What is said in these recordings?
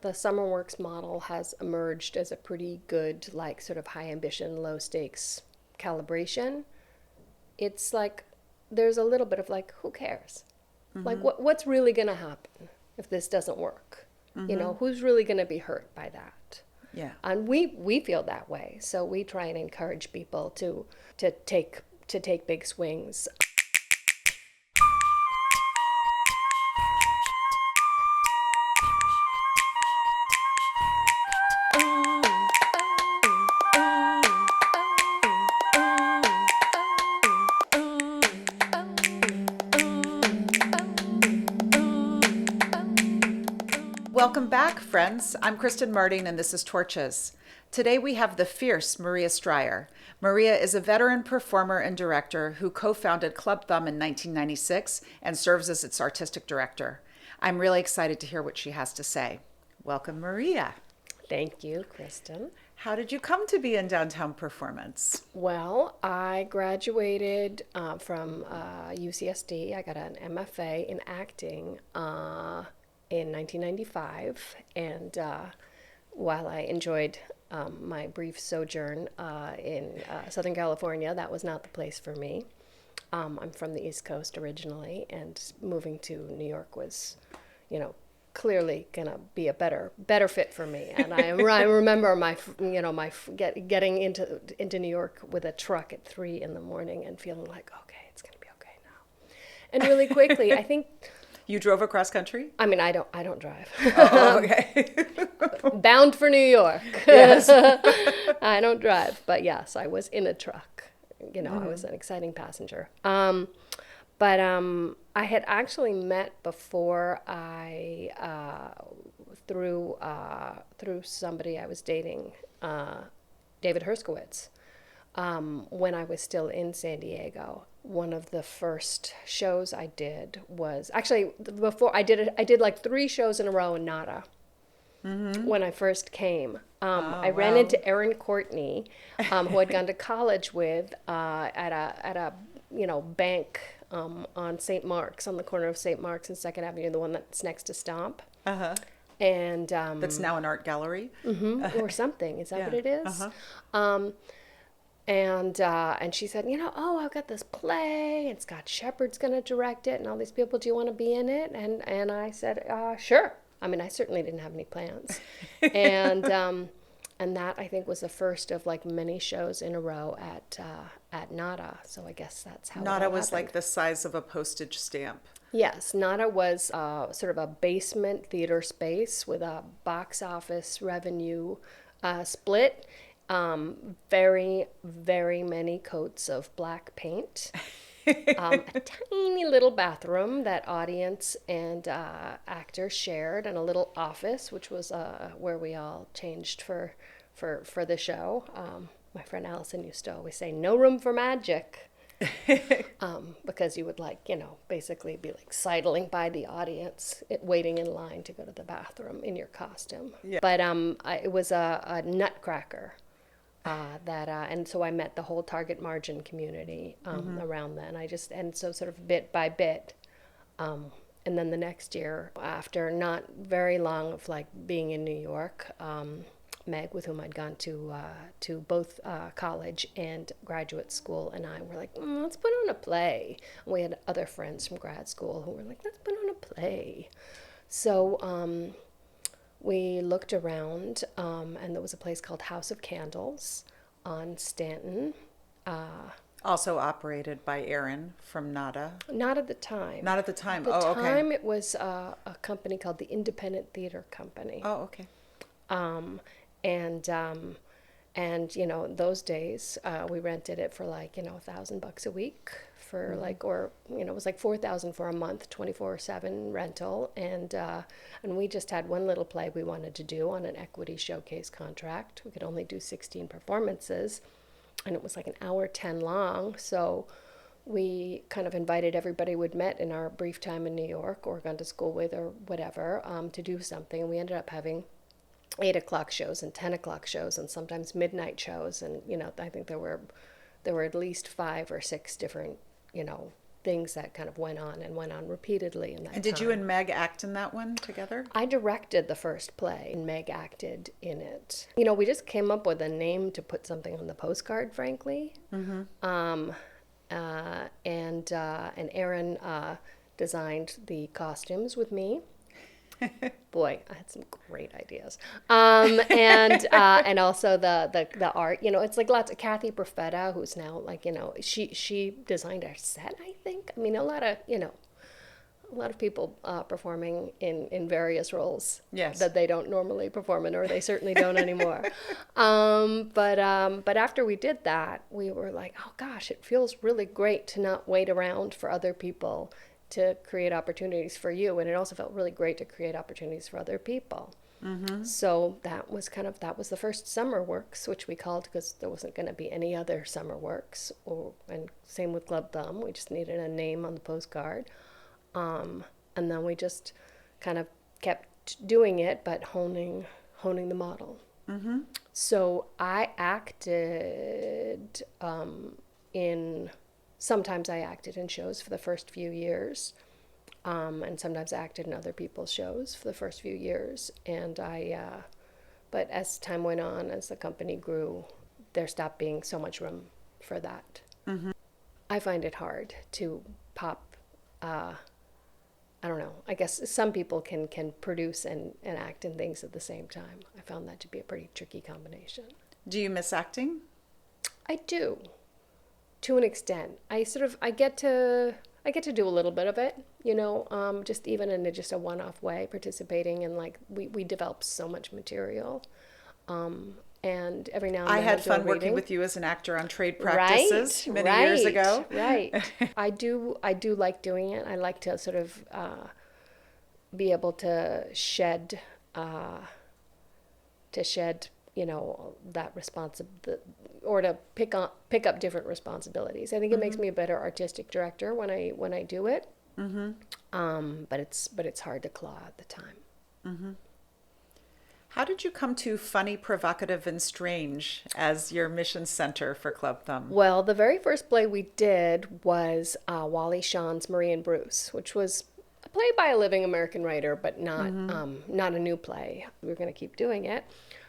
the Summerworks model has emerged as a pretty good, like, sort of high ambition, low stakes calibration. It's like there's a little bit of like, who cares? Like, what's really going to happen if this doesn't work? You know, who's really going to be hurt by that? Yeah. And we feel that way, so we try and encourage people to take big swings. Welcome back, friends. I'm Kristen Martin, and this is Torches. Today we have the fierce Maria Striar. Maria is a veteran performer and director who co-founded Club Thumb in 1996 and serves as its artistic director. I'm really excited to hear what she has to say. Welcome, Maria. Thank you, Kristen. How did you come to be in downtown performance? Well, I graduated from UCSD. I got an MFA in acting in 1995, and while I enjoyed my brief sojourn in Southern California, that was not the place for me. I'm from the East Coast originally, and moving to New York was, clearly gonna be a better fit for me. And I remember getting into New York with a truck at 3 a.m. and feeling like, okay, it's gonna be okay now. And really quickly, I think. You drove across country? I mean, I don't drive. Oh, okay. Bound for New York. Yes. I don't drive, but yes, I was in a truck. I was an exciting passenger. But I had actually met before through somebody I was dating, David Herskowitz, when I was still in San Diego. One of the first shows I did was actually before I did like 3 shows in a row in Nada. When I first came. I ran into Erin Courtney, who I'd gone to college with at a bank on St. Mark's, on the corner of St. Mark's and 2nd Avenue, the one that's next to Stomp. Uh-huh. And that's now an art gallery? Or something. Is that what it is? Uh-huh. And she said, I've got this play, and Scott Shepard's going to direct it, and all these people, do you want to be in it? And I said, sure. I mean, I certainly didn't have any plans. And that, I think, was the first of like many shows in a row at Nada. So I guess that's how Nada it was happened. like the size of a postage stamp. Yes, Nada was sort of a basement theater space with a box office revenue split. Very, very many coats of black paint. A tiny little bathroom that audience and actors shared, and a little office, which was where we all changed for the show. My friend Allison used to always say, "No room for magic," because you would basically be like sidling by the audience, waiting in line to go to the bathroom in your costume. Yeah. But it was a nutcracker. And so I met the whole target margin community around then. So sort of bit by bit, and then the next year, after not very long of like being in New York, Meg, with whom I'd gone to both college and graduate school, and I were like, let's put on a play. And we had other friends from grad school who were like, let's put on a play. So. We looked around, and there was a place called House of Candles on Stanton. Also operated by Erin from Nada. Not at the time. Not at the time. At the okay. time, it was a company called the Independent Theater Company. Oh, okay. And those days, we rented it for $1,000 a week for it was like $4,000 for a month, 24/7 rental, and we just had one little play we wanted to do on an equity showcase contract. We could only do 16 performances, and it was like an hour 10 long. So we kind of invited everybody we'd met in our brief time in New York or gone to school with or whatever to do something, and we ended up having 8 o'clock shows and 10 o'clock shows and sometimes midnight shows, and I think there were at least 5 or 6 different things that kind of went on repeatedly in that And did you time. and Meg act in that one together? I directed the first play, and Meg acted in it. You know, we just came up with a name to put something on the postcard, frankly. And Aaron designed the costumes with me. Boy, I had some great ideas. And also the art. You know, it's like lots of Kathy Profeta, who's now like, you know, she designed our set, I think. I mean, a lot of people performing in various roles, Yes. that they don't normally perform in, or they certainly don't anymore. But after we did that, we were like, oh gosh, it feels really great to not wait around for other people to create opportunities for you. And it also felt really great to create opportunities for other people. So that was the first Summerworks, which we called, because there wasn't going to be any other Summerworks. And same with Club Thumb. We just needed a name on the postcard. And then we just kind of kept doing it, but honing the model. So I acted sometimes I acted in shows for the first few years, and sometimes I acted in other people's shows for the first few years. And but as time went on, as the company grew, there stopped being so much room for that. I find it hard to pop. I don't know. I guess some people can produce and act in things at the same time. I found that to be a pretty tricky combination. Do you miss acting? I do, to an extent. I get to do a little bit of it, you know, just even in just a one-off way, participating in, like, we develop so much material. And every now and then I had fun working reading. with you as an actor on trade practices many years ago. Right. I do like doing it. I like to sort of be able to shed, you know, that or to pick up different responsibilities. I think it makes me a better artistic director when I do it. But it's hard to claw at the time. How did you come to Funny, Provocative, and Strange as your mission center for Club Thumb? Well, the very first play we did was Wally Shawn's Marie and Bruce, which was a play by a living American writer, but not a new play. We were going to keep doing it.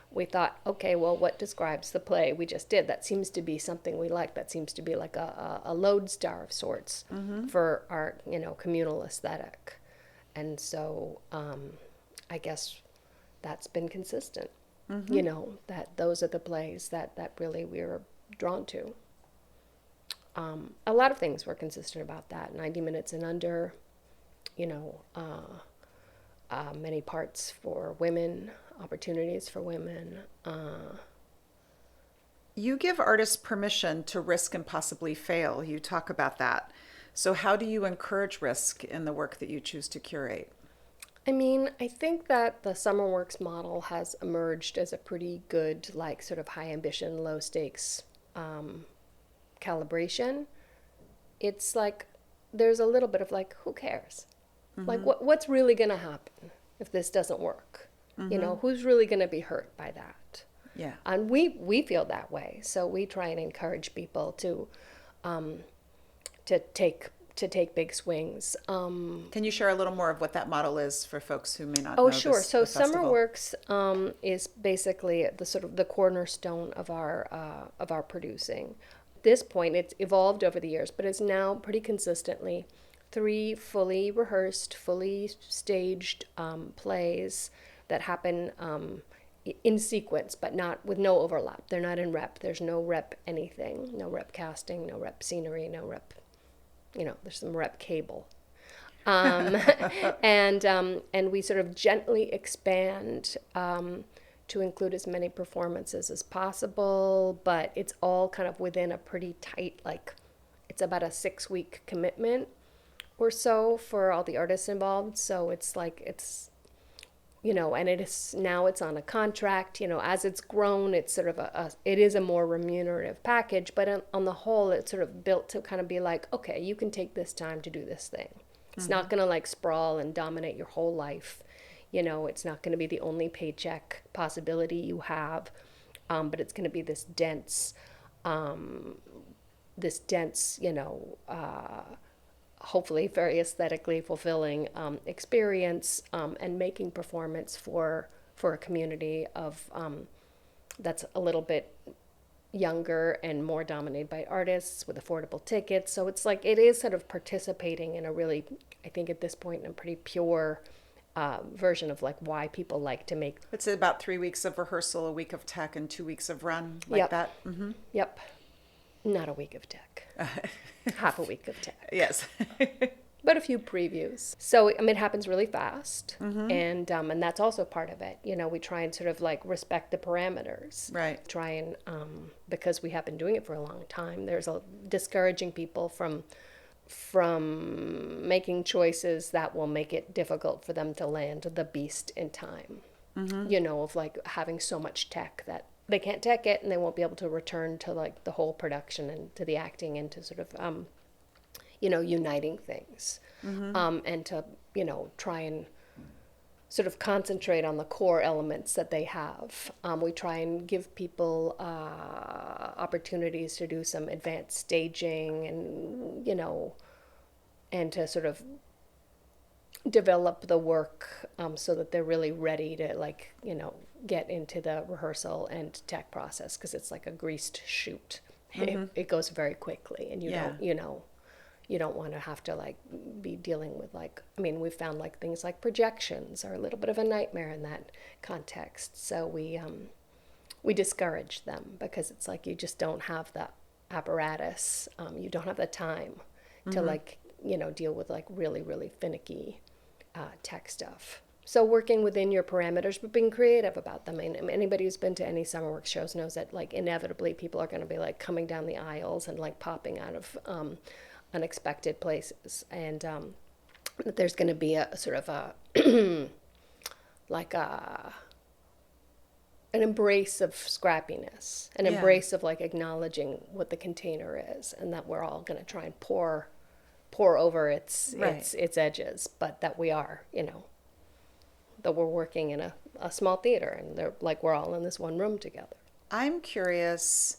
We thought, okay, well, what describes the play we just did? That seems to be something we like. That seems to be like a lodestar of sorts for our, you know, communal aesthetic. And so I guess that's been consistent. You know, that those are the plays that really we were drawn to. A lot of things were consistent about that. 90 minutes and under, you know, many parts for women, opportunities for women. You give artists permission to risk and possibly fail. You talk about that. So how do you encourage risk in the work that you choose to curate? I mean, I think that the Summerworks model has emerged as a pretty good, like, sort of high ambition, low stakes calibration. It's like there's a little bit of like, who cares? Like, what's really going to happen if this doesn't work? You know, who's really going to be hurt by that? Yeah. And we feel that way, so we try and encourage people to take big swings. Can you share a little more of what that model is for folks who may not know? Oh, sure. This, So the festival? Summerworks is basically the sort of the cornerstone of our producing. At this point, it's evolved over the years, but it's now pretty consistently 3 fully rehearsed, fully staged plays that happen in sequence, but not with no overlap. They're not in rep. There's no rep anything, no rep casting, no rep scenery, no rep. You know, there's some rep cable. And we sort of gently expand to include as many performances as possible, but it's all kind of within a pretty tight, like, it's about a 6-week commitment or so for all the artists involved. So it's like, it's, you know, and it's on a contract, you know, as it's grown, it's sort of it is a more remunerative package, but on the whole, it's sort of built to kind of be like, okay, you can take this time to do this thing. It's not going to like sprawl and dominate your whole life. You know, it's not going to be the only paycheck possibility you have, but it's going to be this dense, you know, hopefully very aesthetically fulfilling experience, and making performance for a community of that's a little bit younger and more dominated by artists with affordable tickets. So it's like it is sort of participating in a really, I think at this point, in a pretty pure version of like why people like to make. It's about 3 weeks of rehearsal, a week of tech, and 2 weeks of run, like Yep. that. Mm-hmm. Yep. Not a week of tech. Half a week of tech. Yes. But a few previews. So I mean, it happens really fast, and that's also part of it. You know, we try and sort of like respect the parameters. Right. Try and because we have been doing it for a long time. There's a discouraging people from making choices that will make it difficult for them to land the beast in time. You know, of like having so much tech that they can't tech it, and they won't be able to return to like the whole production and to the acting and to sort of you know, uniting things, and to, you know, try and sort of concentrate on the core elements that they have. We try and give people opportunities to do some advanced staging and, you know, and to sort of develop the work so that they're really ready to, like, you know, get into the rehearsal and tech process, because it's like a greased shoot. It goes very quickly, and you don't, you know, you don't want to have to like be dealing with like, I mean, we've found like things like projections are a little bit of a nightmare in that context. So we discourage them, because it's like you just don't have the apparatus. You don't have the time to like, you know, deal with like really, really finicky tech stuff. So working within your parameters, but being creative about them. And anybody who's been to any Summerworks shows knows that like inevitably people are going to be like coming down the aisles and like popping out of unexpected places, and there's going to be a sort of a like an embrace of scrappiness, an embrace of like acknowledging what the container is, and that we're all going to try and pour over its edges, but that we are, you know, that we're working in a small theater, and they're like we're all in this one room together. I'm curious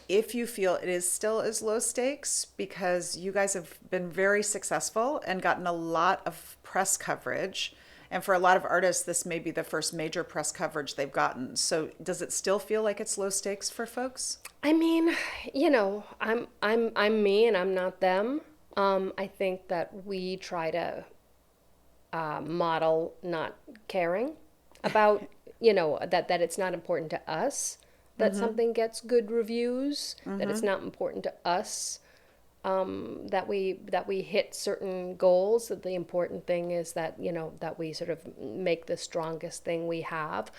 if you feel it is still as low stakes, because you guys have been very successful and gotten a lot of press coverage. And for a lot of artists, this may be the first major press coverage they've gotten. So does it still feel like it's low stakes for folks? I mean, you know, I'm me and I'm not them. I think that we try to model not caring about, you know, that it's not important to us that something gets good reviews, that it's not important to us that we hit certain goals, that the important thing is that, you know, that we sort of make the strongest thing we have.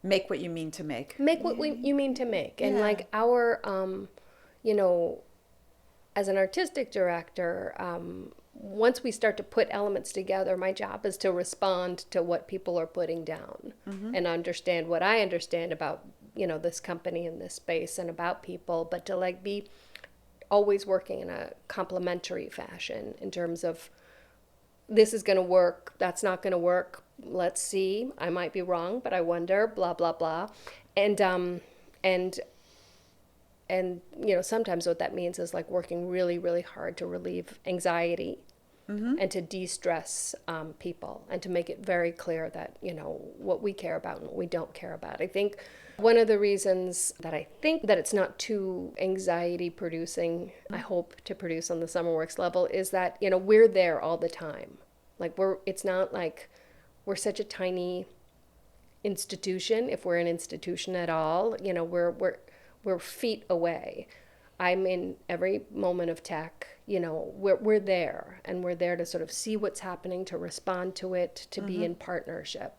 Make what you mean to make. Make what you mean to make. And like our, you know, as an artistic director, once we start to put elements together, my job is to respond to what people are putting down and understand what I understand about, you know, this company and this space and about people, but to like be always working in a complementary fashion in terms of this is going to work, that's not going to work, let's see, I might be wrong, but I wonder, blah, blah, blah. And you know, sometimes what that means is like working really, really hard to relieve anxiety and to de-stress people, and to make it very clear that, you know, what we care about and what we don't care about. I think one of the reasons that I think that it's not too anxiety producing, I hope to produce on the Summerworks level, is that, you know, we're there all the time. Like it's not like we're such a tiny institution, if we're an institution at all, you know, we're feet away. I'm in every moment of tech, you know, we're there, and we're there to sort of see what's happening, to respond to it, to be in partnership.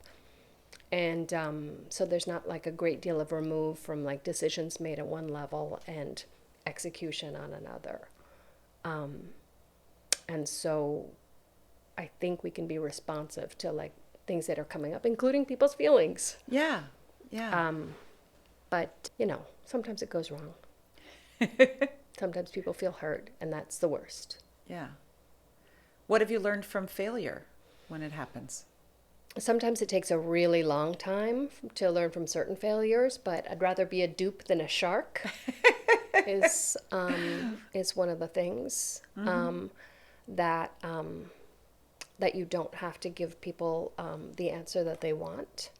And so there's not like a great deal of remove from like decisions made at one level and execution on another. And so I think we can be responsive to like things that are coming up, including people's feelings. Yeah. But, you know, sometimes it goes wrong. Sometimes people feel hurt, and that's the worst. Yeah. What have you learned from failure when it happens? Sometimes it takes a really long time to learn from certain failures, but I'd rather be a dupe than a shark. is one of the things that that you don't have to give people the answer that they want.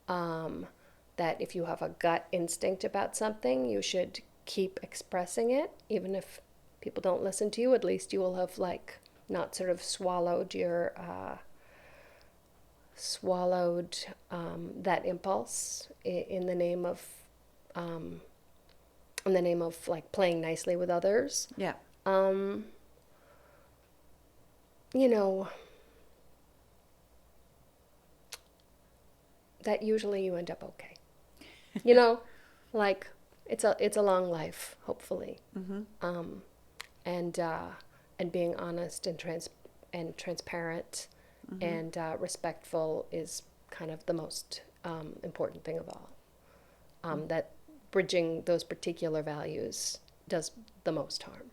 That if you have a gut instinct about something, you should keep expressing it, even if people don't listen to you. At least you will have like not sort of swallowed your that impulse in the name of like playing nicely with others. Yeah. You know, that usually you end up okay. You know, like it's a long life, hopefully. And being honest and transparent and respectful is kind of the most important thing of all. That bridging those particular values does the most harm.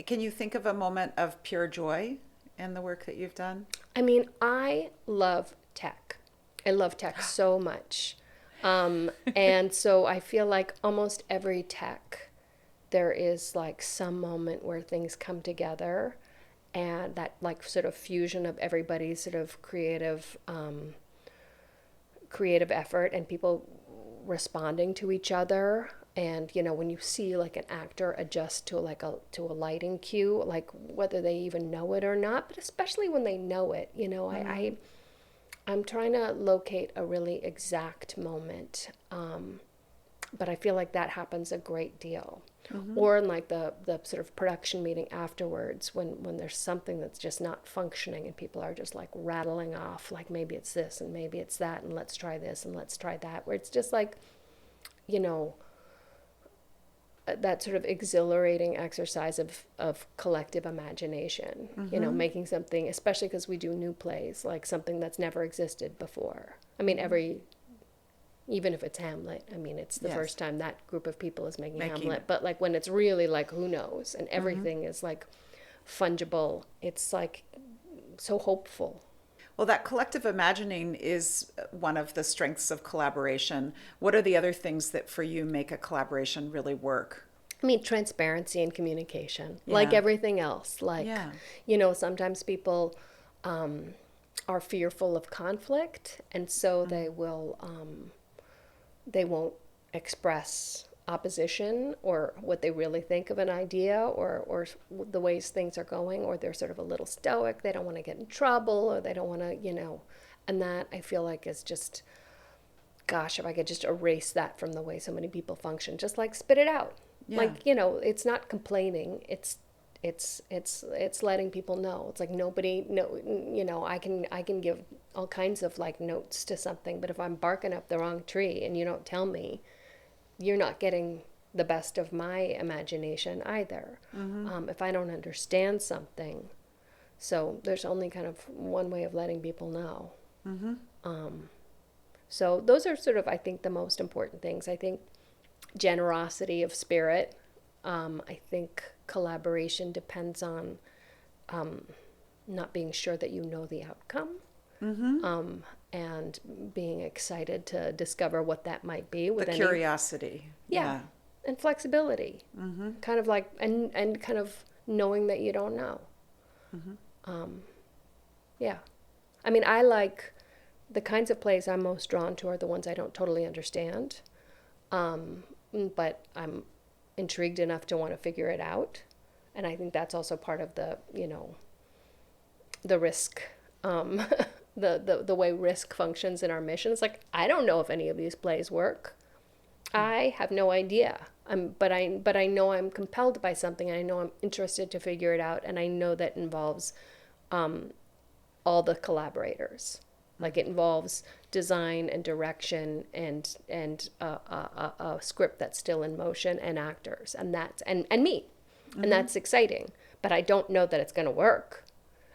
Can you think of a moment of pure joy in the work that you've done? I mean, I love tech. I love tech so much. And so I feel like almost every tech, there is like some moment where things come together, and that like sort of fusion of everybody's sort of creative effort and people responding to each other. And you know, when you see like an actor adjust to a lighting cue, like whether they even know it or not, but especially when they know it, you know, I'm trying to locate a really exact moment, but I feel like that happens a great deal. Or in like the sort of production meeting afterwards, when there's something that's just not functioning and people are just like rattling off, like maybe it's this and maybe it's that and let's try this and let's try that, where it's just like, you know, that sort of exhilarating exercise of collective imagination, you know, making something, especially because we do new plays, like something that's never existed before. I mean, even if it's Hamlet, I mean, it's the first time that group of people is making Hamlet, but like when it's really like, who knows, and everything is like fungible, it's like so hopeful. Well, that collective imagining is one of the strengths of collaboration. What are the other things that for you make a collaboration really work? I mean, transparency and communication, like everything else. Like, you know, sometimes people are fearful of conflict, and so they won't express opposition or what they really think of an idea or the ways things are going, or they're sort of a little stoic. They don't want to get in trouble, or they don't want to, you know, and that I feel like is just, gosh, if I could just erase that from the way so many people function, just like spit it out. Like, you know, it's not complaining. It's letting people know. It's like nobody know, you know, I can give all kinds of like notes to something, but if I'm barking up the wrong tree and you don't tell me, you're not getting the best of my imagination either. If I don't understand something, so there's only kind of one way of letting people know. So those are sort of, I think, the most important things. I think generosity of spirit. I think collaboration depends on not being sure that you know the outcome, and being excited to discover what that might be. With the curiosity. And flexibility. Kind of like, and kind of knowing that you don't know. I mean, I like the kinds of plays I'm most drawn to are the ones I don't totally understand, but I'm intrigued enough to want to figure it out. And I think that's also part of the, you know, the risk, the way risk functions in our mission. It's like, I don't know if any of these plays work. I have no idea. But I know I'm compelled by something, and I know I'm interested to figure it out, and I know that involves all the collaborators. Like it involves design and direction and a script that's still in motion and actors, and that's and me. And that's exciting, but I don't know that it's going to work,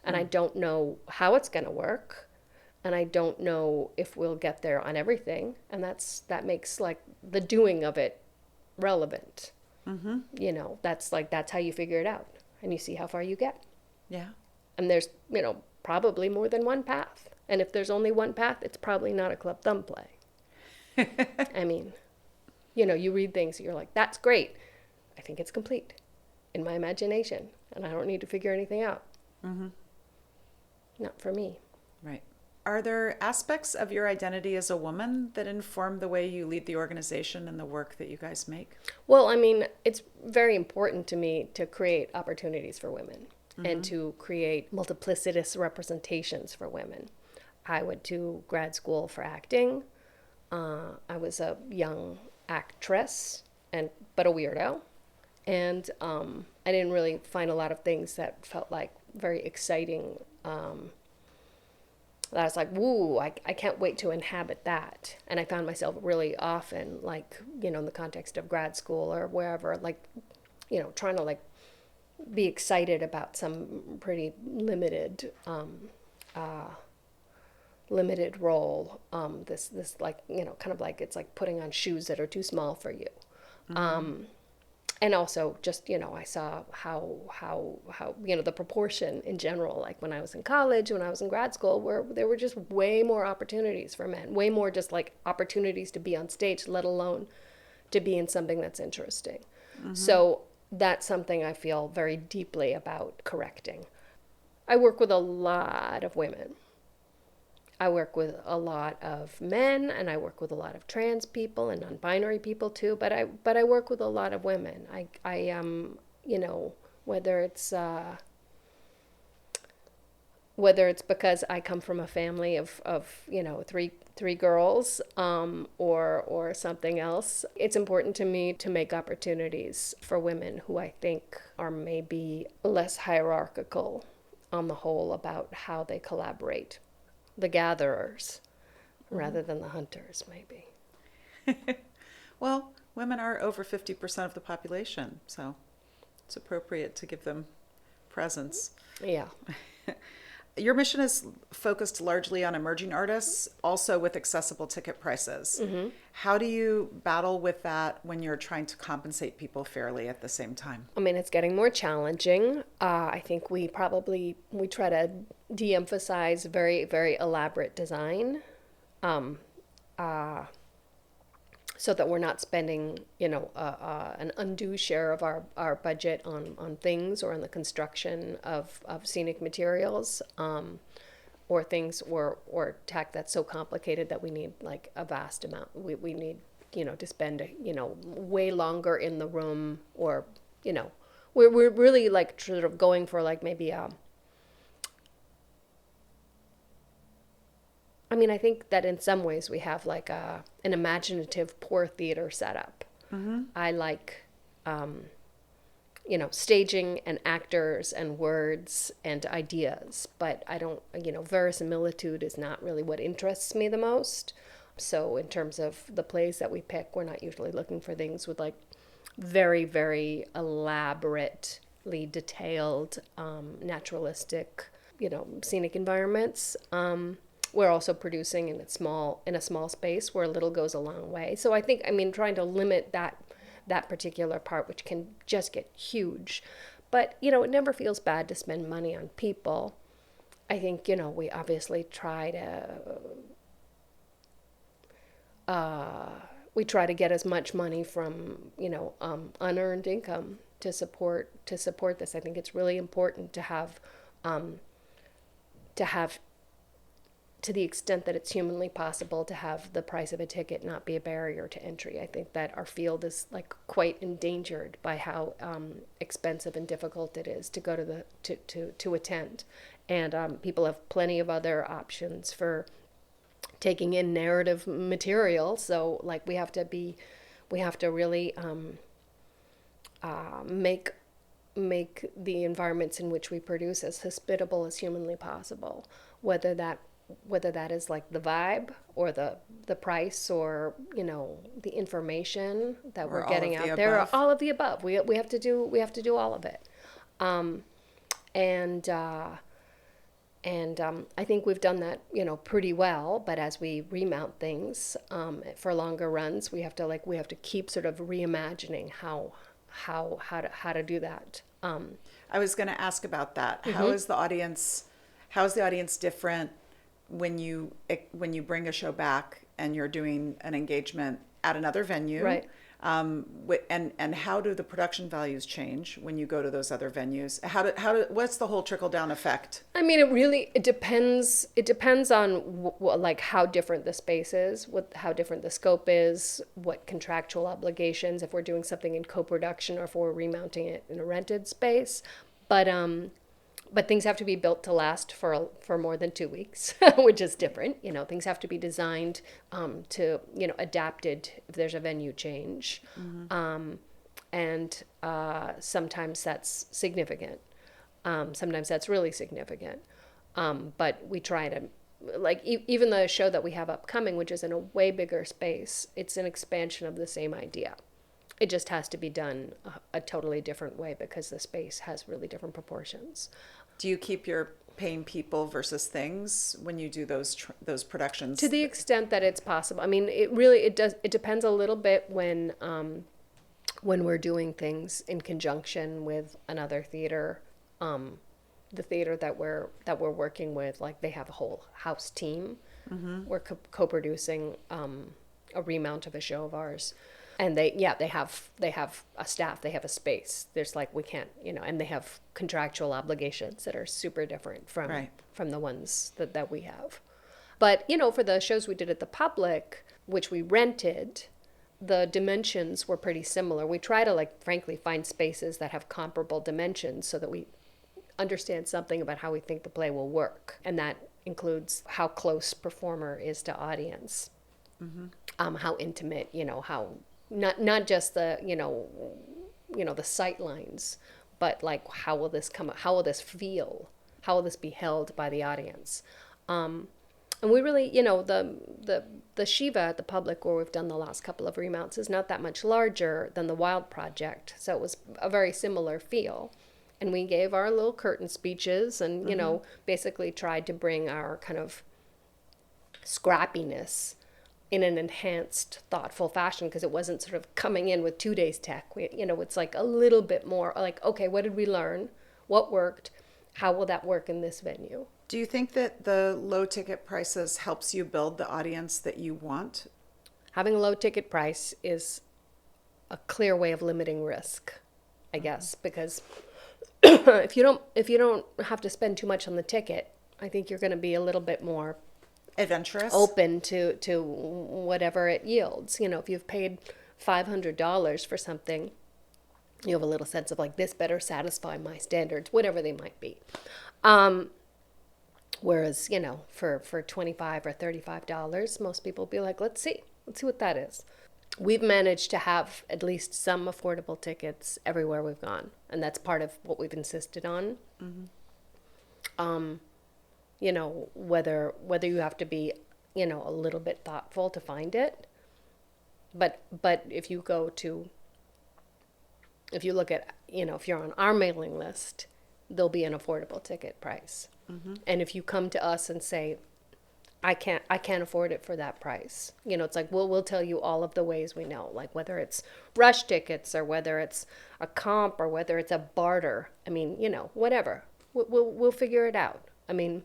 and I don't know how it's going to work, and I don't know if we'll get there on everything, and that makes like the doing of it relevant. You know, that's how you figure it out, and you see how far you get. And there's, you know, probably more than one path, and if there's only one path, it's probably not a Club Thumb play. I mean, you know, you read things, you're like, that's great. think it's complete in my imagination, and I don't need to figure anything out. Not for me. Right. Are there aspects of your identity as a woman that inform the way you lead the organization and the work that you guys make? Well, I mean, it's very important to me to create opportunities for women and to create multiplicitous representations for women. I went to grad school for acting. I was a young actress, but a weirdo. And I didn't really find a lot of things that felt like very exciting. That I was like, woo, I can't wait to inhabit that. And I found myself really often, like, in the context of grad school or wherever, like, trying to, like, be excited about some pretty limited role. This like, kind of like, it's like putting on shoes that are too small for you. And also just, I saw how the proportion in general, like when I was in college, when I was in grad school, where there were just way more opportunities for men, way more just like opportunities to be on stage, let alone to be in something that's interesting. So that's something I feel very deeply about correcting. I work with a lot of women. I work with a lot of men, and I work with a lot of trans people and non-binary people too. But I work with a lot of women. Whether it's because I come from a family of three girls, or something else. It's important to me to make opportunities for women who I think are maybe less hierarchical on the whole about how they collaborate. The gatherers rather than the hunters, maybe. Well, women are over 50% of the population, so it's appropriate to give them presence. Yeah. Your mission is focused largely on emerging artists, also with accessible ticket prices. How do you battle with that when you're trying to compensate people fairly at the same time? I mean, it's getting more challenging. I think we try to de-emphasize very, very elaborate design, so that we're not spending, an undue share of our budget on things or on the construction of scenic materials, or things or tech that's so complicated that we need like a vast amount. We need, to spend, way longer in the room, or, we're really like sort of going for like maybe I mean, I think that in some ways we have like an imaginative poor theater setup. I like, staging and actors and words and ideas, but I don't, verisimilitude is not really what interests me the most. So in terms of the plays that we pick, we're not usually looking for things with like very, very elaborately detailed, naturalistic, scenic environments. We're also producing in a small space where a little goes a long way. So I think, trying to limit that particular part, which can just get huge. But, it never feels bad to spend money on people. I think, we obviously try to get as much money from, unearned income to support this. I think it's really important to have to the extent that it's humanly possible, to have the price of a ticket not be a barrier to entry. I think that our field is like quite endangered by how expensive and difficult it is to go to attend, and people have plenty of other options for taking in narrative material. So like we have to really make the environments in which we produce as hospitable as humanly possible, whether that is like the vibe or the price or the information that we're getting out there, or all of the above. We have to do all of it, and I think we've done that pretty well. But as we remount things for longer runs, we have to keep sort of reimagining how to do that. I was going to ask about that. How is the audience different when you bring a show back and you're doing an engagement at another venue, right, And how do the production values change when you go to those other venues? What's the whole trickle down effect? I mean, it depends. It depends on like how different the space is, how different the scope is, what contractual obligations, if we're doing something in co-production or if we're remounting it in a rented space. But things have to be built to last for more than 2 weeks, which is different. Things have to be designed to adapted if there's a venue change, and sometimes that's significant. Sometimes that's really significant. But we try to, like, even the show that we have upcoming, which is in a way bigger space, it's an expansion of the same idea. It just has to be done a totally different way because the space has really different proportions. Do you keep your paying people versus things when you do those productions? To the extent that it's possible. I mean, it depends a little bit when we're doing things in conjunction with another theater. The theater that we're working with, like, they have a whole house team. We're co-producing a remount of a show of ours. And they have a staff, they have a space. There's like, we can't, and they have contractual obligations that are super different from the ones that we have. But, for the shows we did at the Public, which we rented, the dimensions were pretty similar. We try to, like, frankly, find spaces that have comparable dimensions so that we understand something about how we think the play will work. And that includes how close performer is to audience, how intimate, how... Not just the the sight lines, but like how will this come? How will this feel? How will this be held by the audience? And we really, the Shiva at the Public, where we've done the last couple of remounts, is not that much larger than the Wild Project, so it was a very similar feel. And we gave our little curtain speeches, and basically tried to bring our kind of scrappiness in an enhanced, thoughtful fashion, because it wasn't sort of coming in with 2 days tech. It's like a little bit more like, okay, what did we learn? What worked? How will that work in this venue? Do you think that the low ticket prices helps you build the audience that you want? Having a low ticket price is a clear way of limiting risk, I guess, because if you don't have to spend too much on the ticket, I think you're going to be a little bit more adventurous, open to whatever it yields. If you've paid $500 for something, you have a little sense of like, this better satisfy my standards, whatever they might be. Whereas, for $25 or $35, most people will be like, let's see what that is. We've managed to have at least some affordable tickets everywhere we've gone, and that's part of what we've insisted on. Whether you have to be, a little bit thoughtful to find it. But if you look at, if you're on our mailing list, there'll be an affordable ticket price. And if you come to us and say, I can't afford it for that price, it's like, we'll tell you all of the ways we know, like whether it's rush tickets or whether it's a comp or whether it's a barter. I mean, whatever. We'll figure it out. I mean,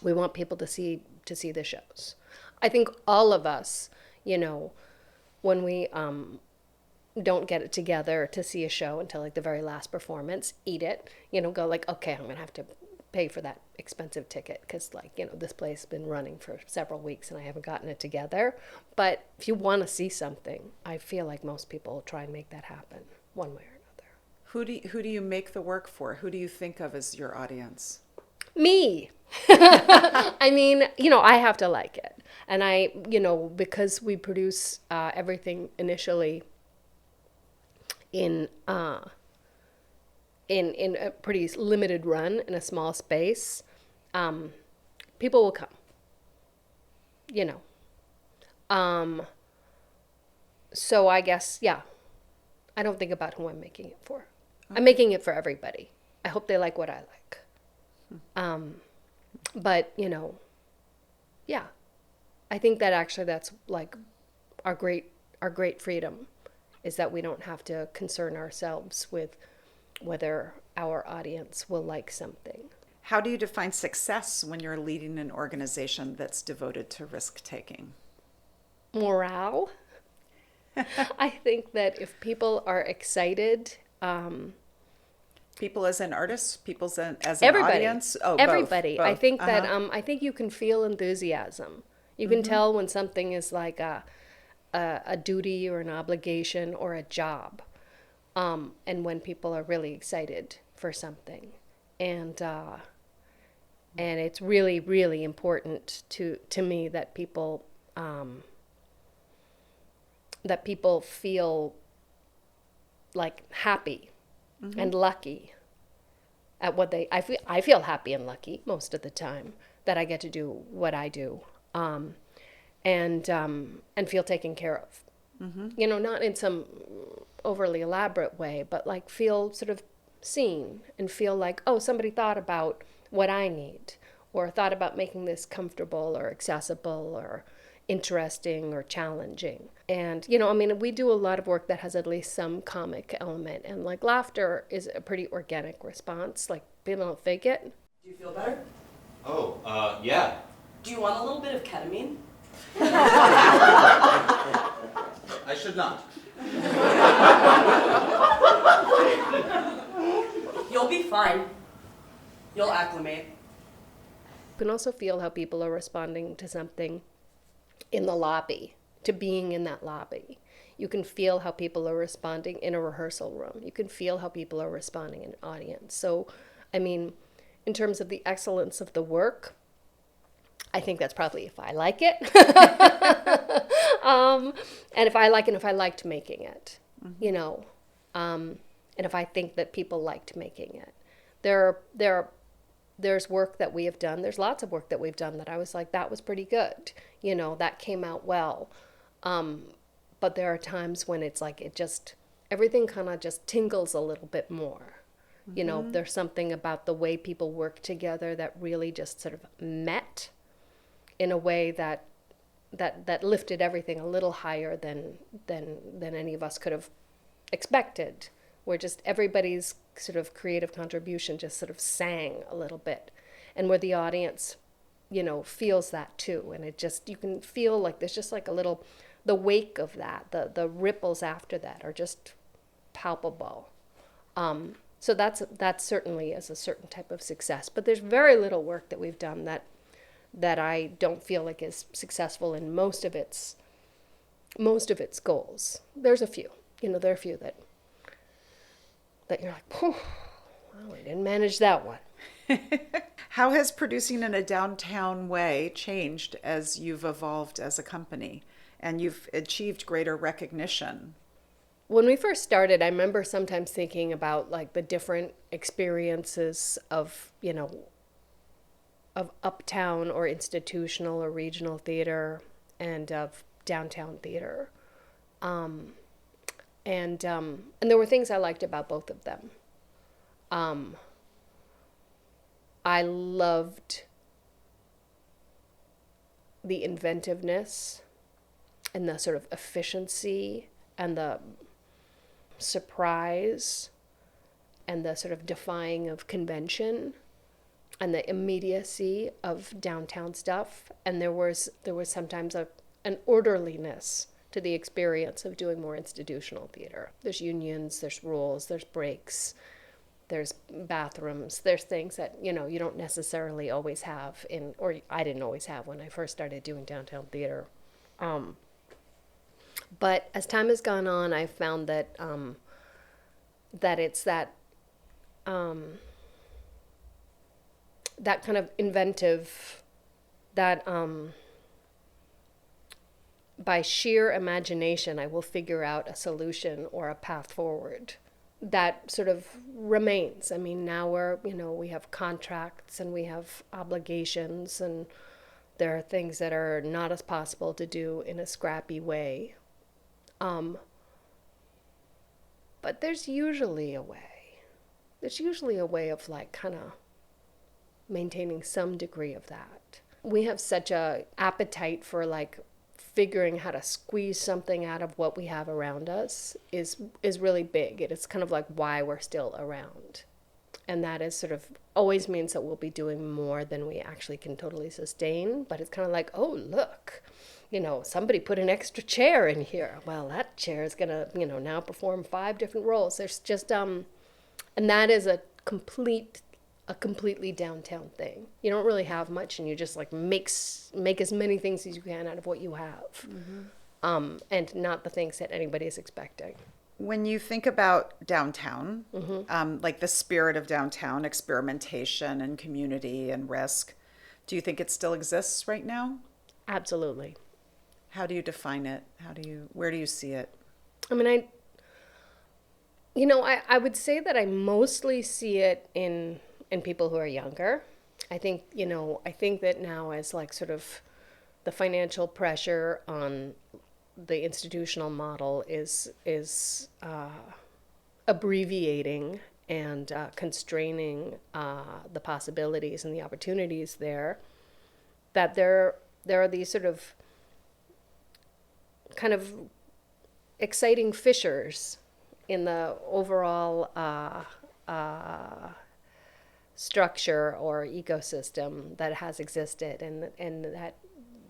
we want people to see the shows. I think all of us, when we don't get it together to see a show until like the very last performance, eat it, go like, okay, I'm gonna have to pay for that expensive ticket because, like, this place has been running for several weeks and I haven't gotten it together. But if you want to see something, I feel like most people will try and make that happen one way or another. Who do you make the work for? Who do you think of as your audience? Me. I mean, I have to like it. And I, because we produce everything initially in a pretty limited run in a small space, people will come, So I guess, yeah, I don't think about who I'm making it for. Okay. I'm making it for everybody. I hope they like what I like. But, yeah, I think that actually that's like our great freedom is that we don't have to concern ourselves with whether our audience will like something. How do you define success when you're leading an organization that's devoted to risk-taking? Morale? I think that if people are excited, People as in artists, people as an everybody, audience. Oh, everybody. I both. think that I think you can feel enthusiasm. You can tell when something is like a duty or an obligation or a job, and when people are really excited for something, and it's really, really important to me that people feel like happy and lucky at what I feel happy and lucky most of the time that I get to do what I do, and feel taken care of. Not in some overly elaborate way, but like feel sort of seen and feel like, oh, somebody thought about what I need, or thought about making this comfortable or accessible or interesting or challenging. And, we do a lot of work that has at least some comic element, and like laughter is a pretty organic response. Like people don't fake it. Do you feel better? Oh, yeah. Do you want a little bit of ketamine? I should not. You'll be fine. You'll acclimate. You can also feel how people are responding to something in the lobby, to being in that lobby. You can feel how people are responding in a rehearsal room. You can feel how people are responding in an audience. So, in terms of the excellence of the work, I think that's probably if I like it. And if I liked making it, and if I think that people liked making it. There's work that we have done. There's lots of work that we've done that I was like, that was pretty good. That came out well. But there are times when it's like, everything kind of just tingles a little bit more. There's something about the way people work together that really just sort of met in a way that lifted everything a little higher than any of us could have expected, where just everybody's sort of creative contribution just sort of sang a little bit, and where the audience, feels that too. And you can feel like there's just like a little, the wake of that, the ripples after that are just palpable. So that certainly is a certain type of success, but there's very little work that we've done that I don't feel like is successful in most of its goals. There's a few, there are a few that you're like, well, we didn't manage that one. How has producing in a downtown way changed as you've evolved as a company and you've achieved greater recognition? When we first started, I remember sometimes thinking about like the different experiences of uptown or institutional or regional theater and of downtown theater. And there were things I liked about both of them. I loved the inventiveness and the sort of efficiency and the surprise and the sort of defying of convention and the immediacy of downtown stuff. And there was sometimes an orderliness to the experience of doing more institutional theater. There's unions, there's rules, there's breaks, there's bathrooms, there's things that, you don't necessarily always have or I didn't always have when I first started doing downtown theater. But as time has gone on, I've found that it's that kind of inventive, that by sheer imagination, I will figure out a solution or a path forward. That sort of remains. Now we have contracts and we have obligations, and there are things that are not as possible to do in a scrappy way. But there's usually a way. There's usually a way of like kind of maintaining some degree of that. We have such a appetite for like figuring how to squeeze something out of what we have around us is really big. It is kind of like why we're still around. And that is sort of always means that we'll be doing more than we actually can totally sustain. But it's kind of like, oh, look, somebody put an extra chair in here. Well, that chair is going to, now perform 5 different roles. There's just, and that is a completely downtown thing. You don't really have much, and you just like make as many things as you can out of what you have. And not the things that anybody is expecting. When you think about downtown, like the spirit of downtown, experimentation and community and risk, do you think it still exists right now? Absolutely. How do you define it? Where do you see it? I mean, I would say that I mostly see it in people who are younger. I think that now as like sort of the financial pressure on the institutional model is abbreviating and constraining the possibilities and the opportunities there, that there are these sort of kind of exciting fissures in the overall structure or ecosystem that has existed, and that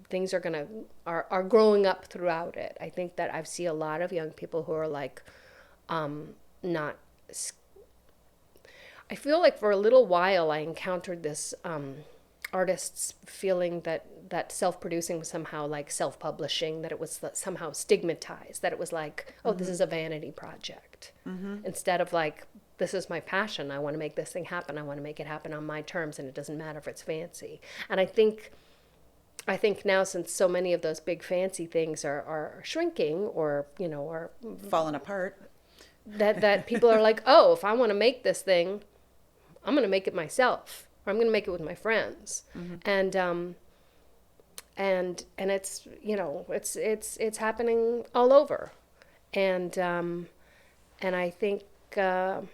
things are growing up throughout it. I think that I see a lot of young people who are like not. I feel like for a little while I encountered this artists feeling that self-producing was somehow like self-publishing, that it was somehow stigmatized, that it was like, oh, this is a vanity project, instead of like, this is my passion. I want to make this thing happen. I want to make it happen on my terms, and it doesn't matter if it's fancy. And I think now, since so many of those big fancy things are shrinking or are Falling apart. that people are like, oh, if I want to make this thing, I'm going to make it myself, or I'm going to make it with my friends. And it's it's happening all over, and I think that's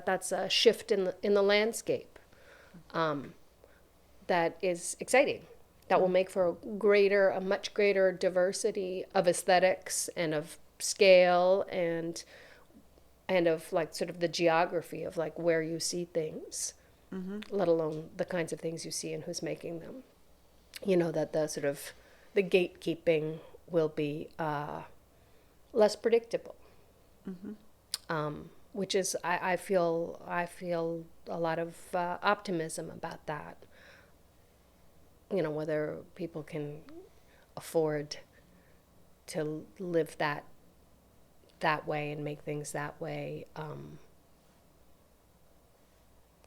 that's a shift in the landscape that is exciting, that will make for a much greater diversity of aesthetics and of scale and of like sort of the geography of like where you see things, let alone the kinds of things you see and who's making them. That the sort of the gatekeeping will be less predictable, which is I feel a lot of optimism about that. Whether people can afford to live that way and make things that way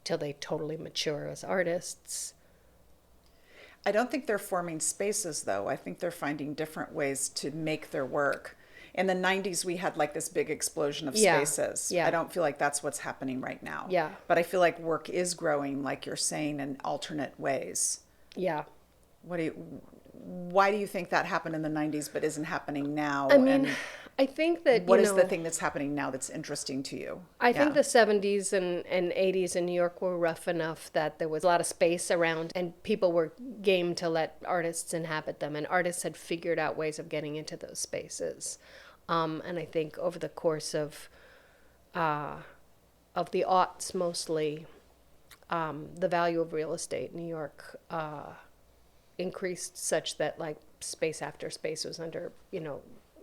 till they totally mature as artists. I don't think they're forming spaces, though. I think they're finding different ways to make their work. In the 90s, we had like this big explosion of spaces. Yeah. I don't feel like that's what's happening right now. Yeah. But I feel like work is growing, like you're saying, in alternate ways. Yeah. Why do you think that happened in the 90s but isn't happening now? I mean, I think that, what is the thing that's happening now that's interesting to you? I think the 70s and 80s in New York were rough enough that there was a lot of space around, and people were game to let artists inhabit them, and artists had figured out ways of getting into those spaces. And I think over the course of the aughts mostly, the value of real estate in New York increased such that like space after space was under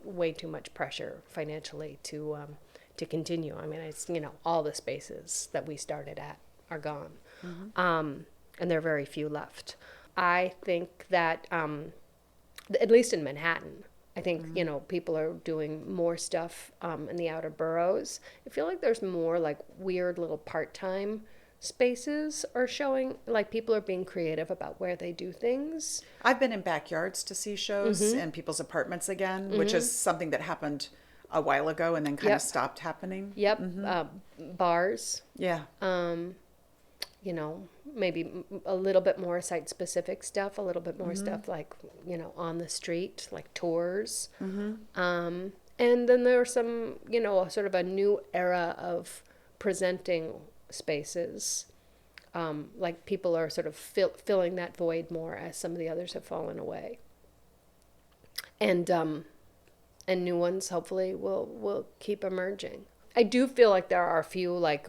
way too much pressure financially to continue. I mean, it's all the spaces that we started at are gone, and there are very few left. I think that at least in Manhattan, I think people are doing more stuff in the outer boroughs. I feel like there's more like weird little part-time spaces are showing, like people are being creative about where they do things. I've been in backyards to see shows in people's apartments again, which is something that happened a while ago and then kind of stopped happening. Bars. Yeah. Maybe a little bit more site-specific stuff, a little bit more stuff like, on the street, like tours. And then there's some, sort of a new era of presenting spaces. Like people are sort of filling that void more as some of the others have fallen away. And new ones hopefully will keep emerging. I do feel like there are a few like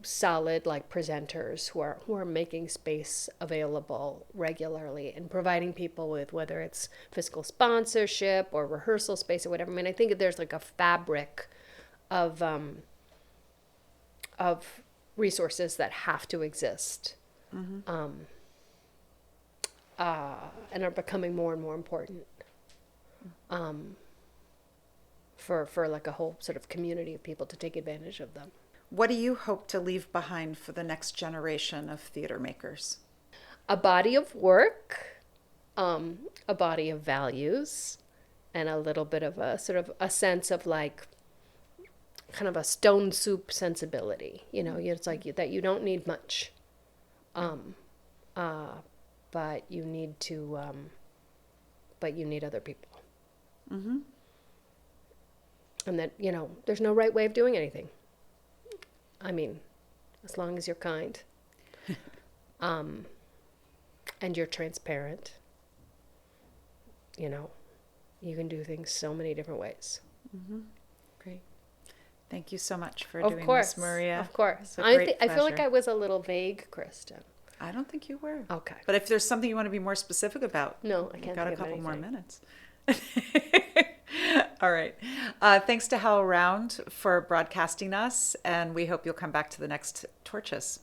solid like presenters who are making space available regularly and providing people with, whether it's fiscal sponsorship or rehearsal space or whatever. I mean, I think there's like a fabric of resources that have to exist, and are becoming more and more important, for like a whole sort of community of people to take advantage of them. What do you hope to leave behind for the next generation of theater makers? A body of work, a body of values, and a little bit of a sort of a sense of like kind of a stone soup sensibility. You know, it's like that you don't need much, but you need to, but you need other people. Mm-hmm. And that, you know, there's no right way of doing anything. I mean, as long as you're kind, and you're transparent, you know, you can do things so many different ways. Mm-hmm. Great. Thank you so much for Of doing course, this, Maria. Of course. It's a I great feel like pleasure. I was a little vague, Kristen. I don't think you were. Okay. But if there's something you want to be more specific about, No, I we've can't got a think of couple more anything. minutes. All right. Thanks to HowlRound for broadcasting us, and we hope you'll come back to the next Torches.